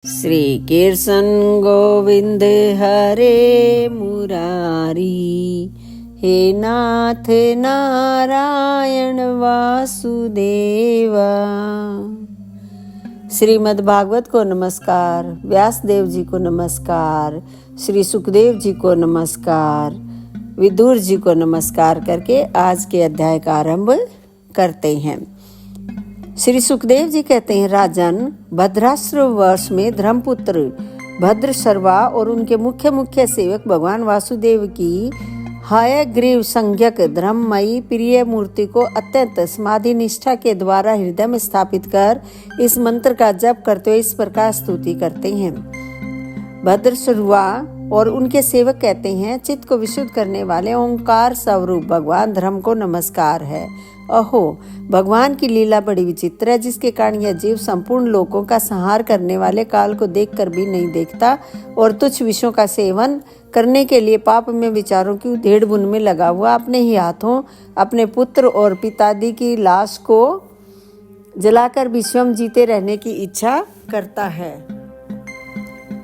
श्री कृष्ण गोविंद हरे मुरारी, हे नाथ नारायण वासुदेवा। श्रीमद् भागवत को नमस्कार, व्यास देव जी को नमस्कार, श्री सुखदेव जी को नमस्कार, विदुर जी को नमस्कार करके आज के अध्याय का आरंभ करते हैं। श्री सुखदेव जी कहते हैं, राजन, भद्राश्र वर्ष में धर्मपुत्र भद्रशर्वा और उनके मुख्य सेवक भगवान वासुदेव की हयग्रीव संज्ञक धर्ममयी प्रिय मूर्ति को अत्यंत समाधि निष्ठा के द्वारा हृदय में स्थापित कर इस मंत्र का जप करते हुए इस प्रकार स्तुति करते हैं। भद्रशर्वा और उनके सेवक कहते हैं, चित्त को विशुद्ध करने वाले ओंकार स्वरूप भगवान धर्म को नमस्कार है। अहो, भगवान की लीला बड़ी विचित्र है, जिसके कारण यह जीव संपूर्ण लोकों का संहार करने वाले काल को देखकर भी नहीं देखता और तुच्छ विषयों का सेवन करने के लिए पाप में विचारों की उधेड़ बुन में लगा हुआ अपने ही हाथों अपने पुत्र और पितादी की लाश को जलाकर विश्वम जीते रहने की इच्छा करता है।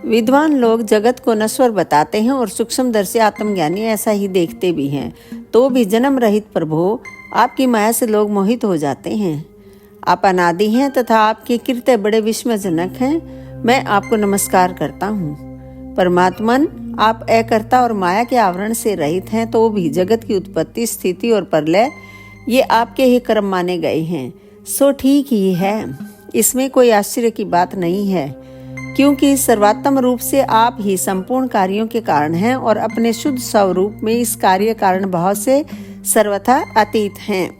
विद्वान लोग जगत को नश्वर बताते हैं और सूक्ष्मदर्शी आत्मज्ञानी ऐसा ही देखते भी हैं, तो भी जन्म रहित प्रभु आपकी माया से लोग मोहित हो जाते हैं। आप अनादि हैं तथा आपके कृत्य बड़े विस्मयजनक हैं। मैं आपको नमस्कार करता हूँ। परमात्मन, आप अकर्ता और माया के आवरण से रहित हैं, तो भी जगत की उत्पत्ति, स्थिति और प्रलय ये आपके ही कर्म माने गए हैं। सो ठीक ही है, इसमें कोई आश्चर्य की बात नहीं है, क्योंकि सर्वात्म रूप से आप ही संपूर्ण कार्यों के कारण हैं और अपने शुद्ध स्वरूप में इस कार्य कारण भाव से सर्वथा अतीत हैं।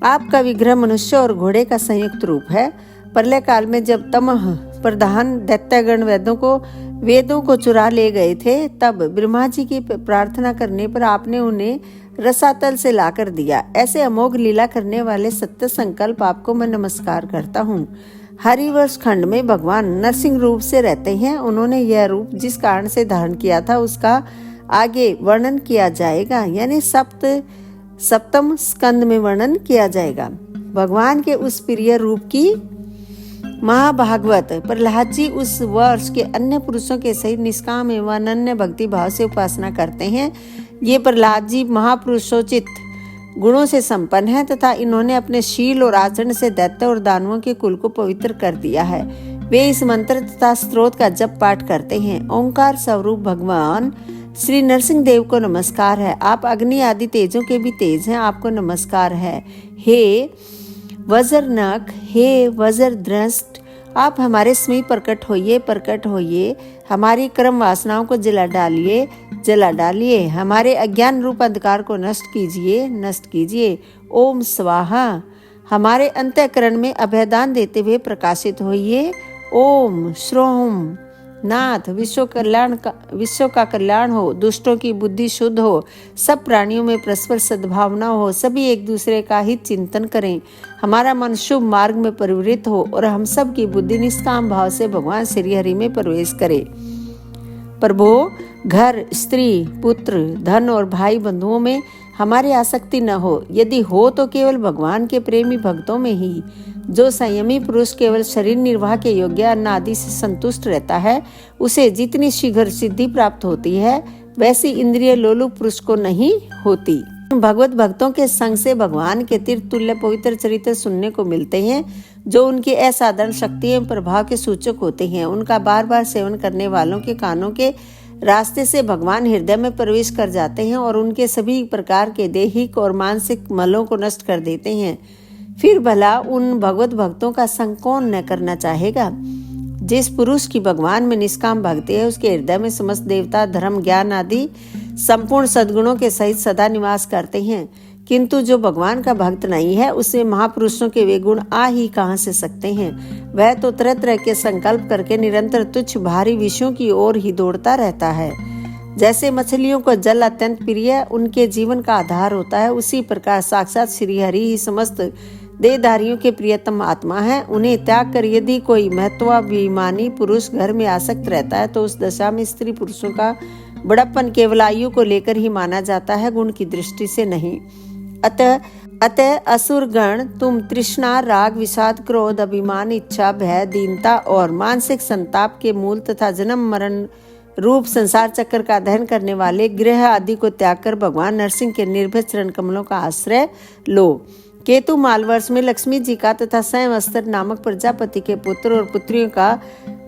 आपका विग्रह मनुष्य और घोड़े का संयुक्त रूप है। प्रलय काल में जब तमह प्रधान दैत्यगण वेदों को चुरा ले गए थे, तब ब्रह्मा जी की प्रार्थना करने पर आपने उन्हें रसातल से लाकर दिया। ऐसे अमोघ लीला करने वाले सत्य संकल्प आपको मैं नमस्कार करता हूँ। हरिवंश खंड में भगवान नरसिंह रूप से रहते हैं। उन्होंने यह रूप जिस कारण से धारण किया था उसका आगे वर्णन किया जाएगा, यानी सप्तम स्कंद में वर्णन किया जाएगा। भगवान के उस प्रिय रूप की महाभागवत प्रहलाद जी उस वर्ष के अन्य पुरुषों के सहित निष्काम एवं अनन्य भक्ति भाव से उपासना करते हैं। ये प्रहलाद जी महापुरुषोचित गुणों से संपन्न है तथा इन्होंने अपने शील और आचरण से दैत्य और दानवों के कुल को पवित्र कर दिया है। वे इस मंत्र तथा स्तोत्र का जप पाठ करते हैं। ओंकार स्वरूप भगवान श्री नरसिंह देव को नमस्कार है। आप अग्नि आदि तेजों के भी तेज हैं, आपको नमस्कार है। हे वज्रनख, हे वज्रदृष्ट, आप हमारे समीप प्रकट होइए, हमारी कर्म वासनाओं को जला डालिए, हमारे अज्ञान रूप अंधकार को नष्ट कीजिए। ओम स्वाहा, हमारे अंतःकरण में अभयदान देते हुए प्रकाशित होइए। ओम श्रोम नाथ, विश्व का कल्याण हो, दुष्टों की बुद्धि शुद्ध हो, सब प्राणियों में परस्पर सद्भावना हो, सभी एक दूसरे का हित चिंतन करें, हमारा मन शुभ मार्ग में परिवृत्त हो और हम सब की बुद्धि निष्काम भाव से भगवान श्री हरि में प्रवेश करे। प्रभु, घर, स्त्री, पुत्र, धन और भाई बंधुओं में हमारी आसक्ति न हो। यदि हो तो केवल भगवान के प्रेमी भक्तों में ही। जो संयमी पुरुष केवल शरीर निर्वाह के योग्य अन्न आदि से संतुष्ट रहता है, उसे जितनी शीघ्र सिद्धि प्राप्त होती है, वैसी इंद्रिय लोलुप पुरुष को नहीं होती। भगवत भक्तों के संग से भगवान के तीर्थ तुल्य पवित्र चरित्र सुनने को मिलते हैं, जो उनकी असाधारण शक्ति एवं प्रभाव के सूचक होते हैं। उनका बार बार सेवन करने वालों के कानों के रास्ते से भगवान हृदय में प्रवेश कर जाते हैं और उनके सभी प्रकार के दैहिक और मानसिक मलों को नष्ट कर देते हैं। फिर भला उन भगवत भक्तों का संग कौन न करना चाहेगा? जिस पुरुष की भगवान में निष्काम भक्ति है, उसके हृदय में समस्त देवता, धर्म, ज्ञान आदि संपूर्ण सद्गुणों के सहित सदा निवास करते हैं। किंतु जो भगवान का भक्त नहीं है, उसे महापुरुषों के वे गुण आ ही कहाँ से सकते हैं? वह तो तरह तरह के संकल्प करके निरंतर तुच्छ भारी विषयों की ओर ही दौड़ता रहता है। जैसे मछलियों को जल अत्यंत प्रिय उनके जीवन का आधार होता है, उसी प्रकार साक्षात श्री हरि ही समस्त देहधारियों के प्रियतम आत्मा है। उन्हें त्याग कर यदि कोई महत्वाभिमानी पुरुष घर में आसक्त रहता है, तो उस दशा में स्त्री पुरुषों का बड़प्पन केवल आयु को लेकर ही माना जाता है, गुण की दृष्टि से नहीं। अतः अतः असुर गण तुम तृष्णा, राग, विषाद, क्रोध, अभिमान, इच्छा, भय, दीनता और मानसिक संताप के मूल तथा जन्म मरण रूप संसार चक्र का दहन करने वाले ग्रह आदि को त्याग कर भगवान नरसिंह के निर्भय चरण कमलों का आश्रय लो। केतु मालवर्ष में लक्ष्मी जी का तथा स्वयं नामक प्रजापति के पुत्र और पुत्रियों का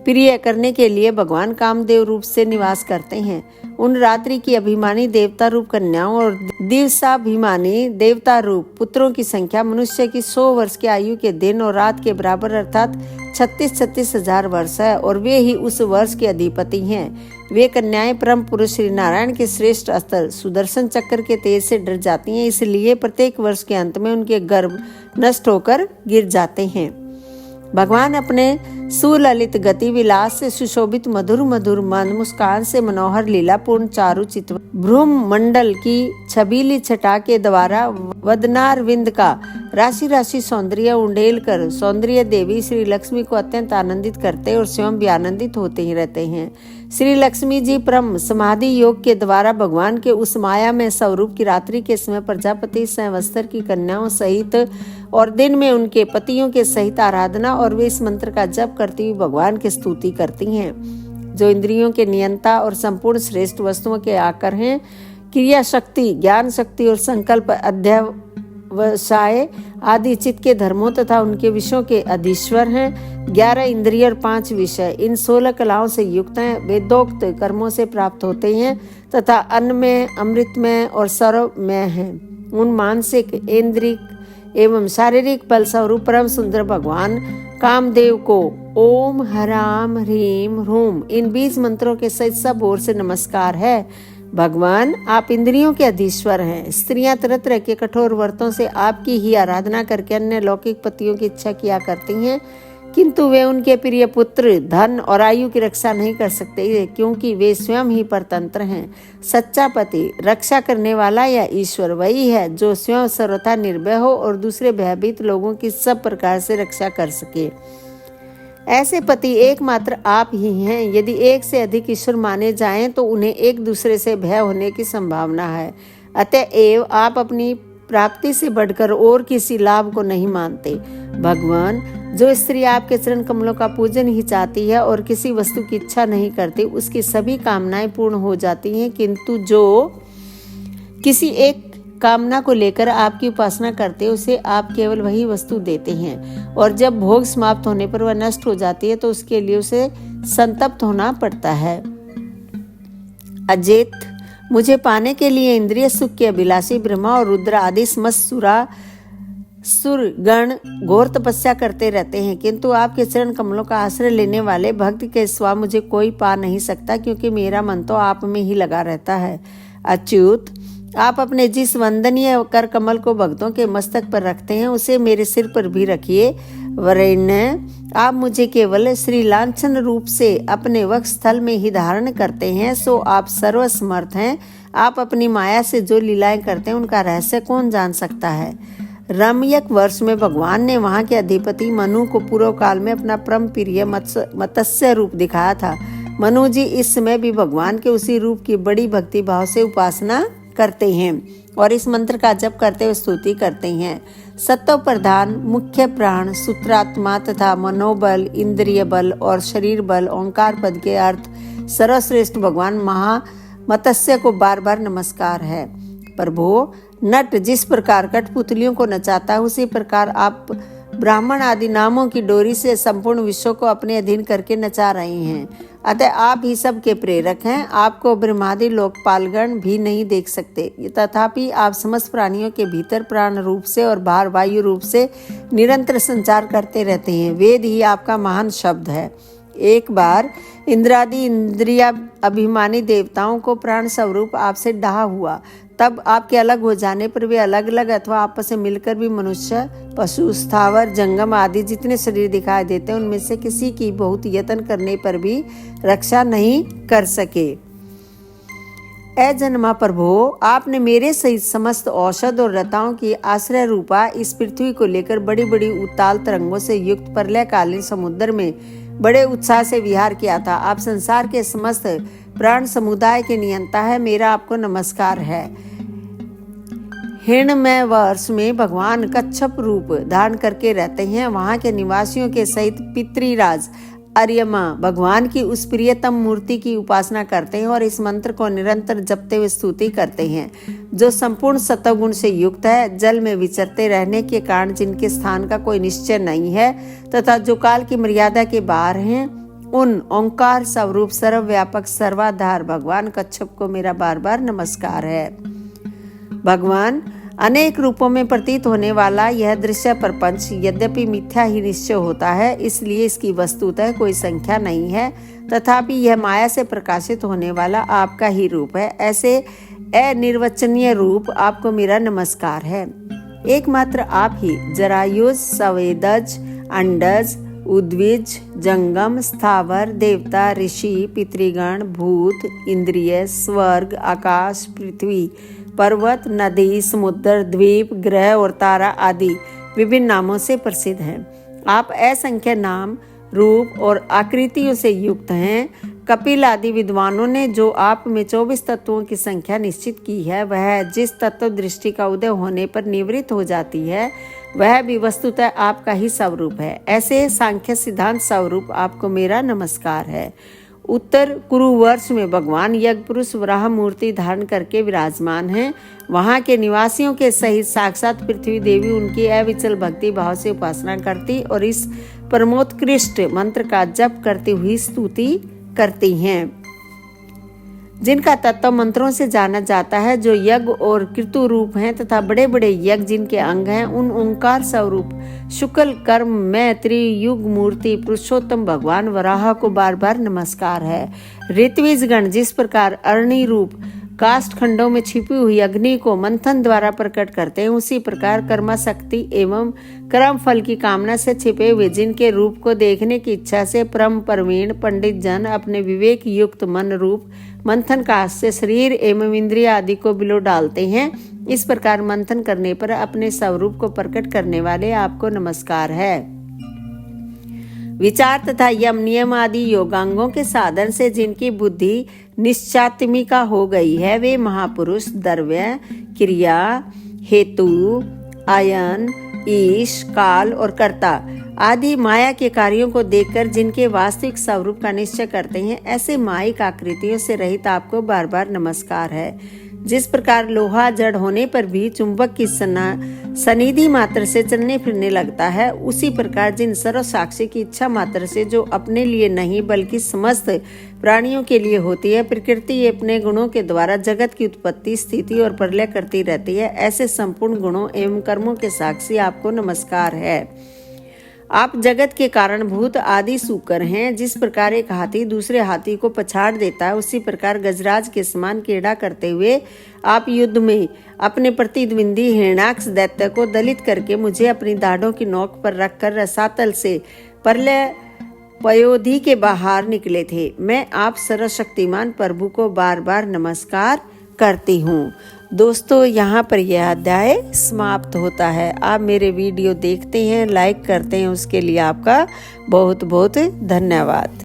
प्रिय करने के लिए भगवान कामदेव रूप से निवास करते हैं। उन रात्रि की अभिमानी देवता रूप कन्याओं और दिवसाभिमानी देवता रूप पुत्रों की संख्या मनुष्य की 100 वर्ष की आयु के दिन और रात के बराबर अर्थात 36 हजार वर्ष है, और वे ही उस वर्ष के अधिपति हैं। वे कन्याएं परम पुरुष श्री नारायण के श्रेष्ठ अस्त्र सुदर्शन चक्र के तेज से डर जाती हैं, इसलिए प्रत्येक वर्ष के अंत में उनके गर्भ नष्ट होकर गिर जाते हैं। भगवान अपने सुललित गति विलास से सुशोभित मधुर मधुर मन मुस्कान से मनोहर लीलापूर्ण चारु चित्त भ्रूम मंडल की छबीली छटा के द्वारा वदनारविंद का राशि राशि सौंदर्य उंडेल कर सौंदर्य देवी श्री लक्ष्मी को अत्यंत आनंदित करते और स्वयं भी आनंदित होते ही रहते हैं। श्री लक्ष्मी जी परम समाधि योग के द्वारा भगवान के उस माया में स्वरूप की रात्रि के समय प्रजापति संवत्सर की कन्याओं सहित और दिन में उनके पतियों के सहित आराधना और वे इस मंत्र का जप करती हुई भगवान की स्तुति करती हैं, जो इंद्रियों के नियंता और संपूर्ण श्रेष्ठ वस्तुओं के आकर हैं। क्रिया शक्ति, ज्ञान शक्ति और संकल्प, अध्यवसाय आदि चित्त के धर्मों तथा उनके विषयों के अधीश्वर हैं। 11 इंद्रिय और 5 विषय इन 16 कलाओं से युक्त हैं। वेदोक्त कर्मों से प्राप्त होते हैं तथा अन्न में, अमृत में और सर्व में हैं। उन मानसिक, इंद्रिक एवं शारीरिक बल स्वरूप परम सुंदर भगवान कामदेव को ओम हराम ह्रीम ह्रूम इन 20 मंत्रों के सहित सब ओर से नमस्कार है। भगवान आप इंद्रियों के अधीश्वर हैं। स्त्रियां तरह तरह के कठोर व्रतों से आपकी ही आराधना करके अन्य लौकिक पतियों की इच्छा किया करती हैं, किंतु वे उनके प्रिय पुत्र, धन और आयु की रक्षा नहीं कर सकते, क्योंकि वे स्वयं ही परतंत्र हैं। सच्चा पति, रक्षा करने वाला या ईश्वर वही है जो स्वयं सर्वथा निर्भय हो और दूसरे भयभीत लोगों की सब प्रकार से रक्षा कर सके। ऐसे पति एकमात्र आप ही हैं। यदि एक से अधिक ईश्वर माने जाएं तो उन्हें एक दूसरे से भय होने की संभावना है। अतएव आप अपनी प्राप्ति से बढ़कर और किसी लाभ को नहीं मानते। भगवान, जो स्त्री आपके चरण कमलों का पूजन ही चाहती है और किसी वस्तु की इच्छा नहीं करती, उसकी सभी कामनाएं पूर्ण हो जाती हैं, किंतु जो किसी एक कामना को लेकर आपकी उपासना करते, उसे आप केवल वही वस्तु देते हैं, और जब भोग समाप्त होने पर वह नष्ट हो जाती है तो उसके लिए उसे संतप्त होना पड़ता है। अजेत, मुझे पाने के लिए इंद्रिय सुख के अभिलाषी ब्रह्मा और रुद्र आदि समस्त सुरगण घोर तपस्या करते रहते हैं, किंतु आपके चरण कमलों का आश्रय लेने वाले भक्त के सिवा मुझे कोई पा नहीं सकता, क्योंकि मेरा मन तो आप में ही लगा रहता है। अच्युत, आप अपने जिस वंदनीय कर कमल को भक्तों के मस्तक पर रखते हैं, उसे मेरे सिर पर भी रखिए। वरेण्य, आप मुझे केवल श्री लांछन रूप से अपने वक्ष स्थल में ही धारण करते हैं, सो आप सर्वसमर्थ हैं। आप अपनी माया से जो लीलाएं करते हैं उनका रहस्य कौन जान सकता है। रमयक वर्ष में भगवान ने वहां के अधिपति मनु को पूर्व काल में अपना परम प्रिय मत्स्य रूप दिखाया था। मनु जी इस समय भी भगवान के उसी रूप की बड़ी भक्ति भाव से उपासना करते हैं और इस मंत्र का जप करते हुए स्तुति करते हैं। सत्व प्रधान, मुख्य प्राण, सूत्रात्मा तथा मनोबल, इंद्रिय बल और शरीर बल, ओंकार पद के अर्थ सर्वश्रेष्ठ भगवान महा मत्स्य को बार बार नमस्कार है। प्रभु, नट जिस प्रकार कठपुतलियों को नचाता है, उसी प्रकार आप ब्राह्मण आदि नामों की डोरी से संपूर्ण विश्व को अपने अधीन करके नचा रहे हैं। अतः आप ही सब के प्रेरक हैं। आपको ब्रह्मादि लोकपालगण भी नहीं देख सकते, तथापि आप समस्त प्राणियों के भीतर प्राण रूप से और बाहर वायु रूप से निरंतर संचार करते रहते हैं। वेद ही आपका महान शब्द है। एक बार इंद्रादि इंद्रिया अभिमानी देवताओं को प्राण स्वरूप आपसे डहा हुआ, तब आपके अलग हो जाने पर वे अलग अलग अथवा आपस में मिलकर भी मनुष्य, पशु, स्थावर, जंगम आदि जितने शरीर दिखाई देते हैं, उनमें से किसी की बहुत यत्न करने पर भी रक्षा नहीं कर सके। अजन्मा प्रभु, आपने मेरे सहित समस्त औषध और लताओं की आश्रय रूपा इस पृथ्वी को लेकर बड़ी बड़ी उताल तरंगों से युक्त प्रलयकालीन समुद्र में बड़े उत्साह से विहार किया था। आप संसार के समस्त प्राण समुदाय के नियंता है। मेरा आपको नमस्कार है। हिरण्मय वर्ष में भगवान कच्छप रूप धारण करके रहते हैं। वहां के निवासियों के सहित पितृराज अर्यमा भगवान की उस प्रियतम मूर्ति की उपासना करते हैं और इस मंत्र को निरंतर जपते हुए स्तुति करते हैं, जो संपूर्ण सत्वगुण से युक्त है, जल में विचरते रहने के कारण जिनके स्थान का कोई निश्चय नहीं है तथा जो काल की मर्यादा के बाहर हैं, उन ओंकार स्वरूप सर्वव्यापक सर्वाधार भगवान कच्छप को मेरा बार बार नमस्कार है। भगवान अनेक रूपों में प्रतीत होने वाला यह दृश्य प्रपंच यद्यपि मिथ्या ही निश्चय होता है, इसलिए इसकी वस्तुतः कोई संख्या नहीं है, तथापि यह माया से प्रकाशित होने वाला आपका ही रूप है। ऐसे अनिर्वचनीय रूप आपको मेरा नमस्कार है। एकमात्र आप ही जरायुज, सवेदज, अंडज, उद्विज, जंगम, स्थावर, देवता, ऋषि, पितृगण, भूत, इंद्रिय, स्वर्ग, आकाश, पृथ्वी, पर्वत, नदी, समुद्र, द्वीप, ग्रह और तारा आदि विभिन्न नामों से प्रसिद्ध हैं। आप असंख्य नाम, रूप और आकृतियों से युक्त हैं। कपिल आदि विद्वानों ने जो आप में 24 तत्वों की संख्या निश्चित की है, वह जिस तत्व दृष्टि का उदय होने पर निवृत्त हो जाती है, वह भी वस्तुतः आपका ही स्वरूप है। ऐसे सांख्य सिद्धांत स्वरूप आपको मेरा नमस्कार है। उत्तर कुरुवर्ष में भगवान यज्ञ पुरुष वराह मूर्ति धारण करके विराजमान हैं। वहां के निवासियों के सहित साक्षात पृथ्वी देवी उनकी अविचल भक्ति भाव से उपासना करती और इस परमोत्कृष्ट मंत्र का जप करती हुई स्तुति करती हैं, जिनका तत्व मंत्रों से जाना जाता है, जो यज्ञ और कृतु रूप हैं तथा बड़े बड़े यज्ञ जिनके अंग हैं, उन ओंकार स्वरूप शुक्ल कर्म में त्रियुग मूर्ति पुरुषोत्तम भगवान वराह को बार बार नमस्कार है। ऋत्विज गण जिस प्रकार अरणि रूप काष्ठ खंडों में छिपी हुई अग्नि को मंथन द्वारा प्रकट करते हैं, उसी प्रकार कर्मा शक्ति एवं कर्म फल की कामना से छिपे हुए जिनके रूप को देखने की इच्छा से परम प्रवीण पंडित जन अपने विवेक युक्त मन रूप मंथन काश से शरीर एवं इंद्रिय आदि को बिलो डालते हैं, इस प्रकार मंथन करने पर अपने स्वरूप को प्रकट करने वाले आपको नमस्कार है। विचार तथा यम नियम आदि योगांगों के साधन से जिनकी बुद्धि निश्चात्मिका हो गई है, वे महापुरुष द्रव्य, क्रिया, हेतु, आयन, ईश, काल और कर्ता आदि माया के कार्यों को देखकर जिनके वास्तविक स्वरूप का निश्चय करते हैं, ऐसे मायिक आकृतियों से रहित आपको बार बार नमस्कार है। जिस प्रकार लोहा जड़ होने पर भी चुंबक की सनिधि मात्र से चलने फिरने लगता है, उसी प्रकार जिन सर्व साक्षी की इच्छा मात्र से, जो अपने लिए नहीं बल्कि समस्त प्राणियों के लिए होती है, प्रकृति अपने गुणों के द्वारा जगत की उत्पत्ति, स्थिति और प्रलय करती रहती है, ऐसे संपूर्ण गुणों एवं कर्मों के साक्षी आपको नमस्कार है। आप जगत के कारणभूत आदि सूकर हैं। जिस प्रकार एक हाथी दूसरे हाथी को पछाड़ देता है, उसी प्रकार गजराज के समान क्रीड़ा करते हुए आप युद्ध में अपने प्रतिद्वंदी हिरण्याक्ष दैत्य को दलित करके मुझे अपनी दाढ़ों की नोक पर रखकर रसातल से प्रलय पयोधि के बाहर निकले थे। मैं आप सर्वशक्तिमान प्रभु को बार बार नमस्कार करती हूँ। दोस्तों, यहाँ पर यह अध्याय समाप्त होता है। आप मेरे वीडियो देखते हैं, लाइक करते हैं, उसके लिए आपका बहुत बहुत धन्यवाद।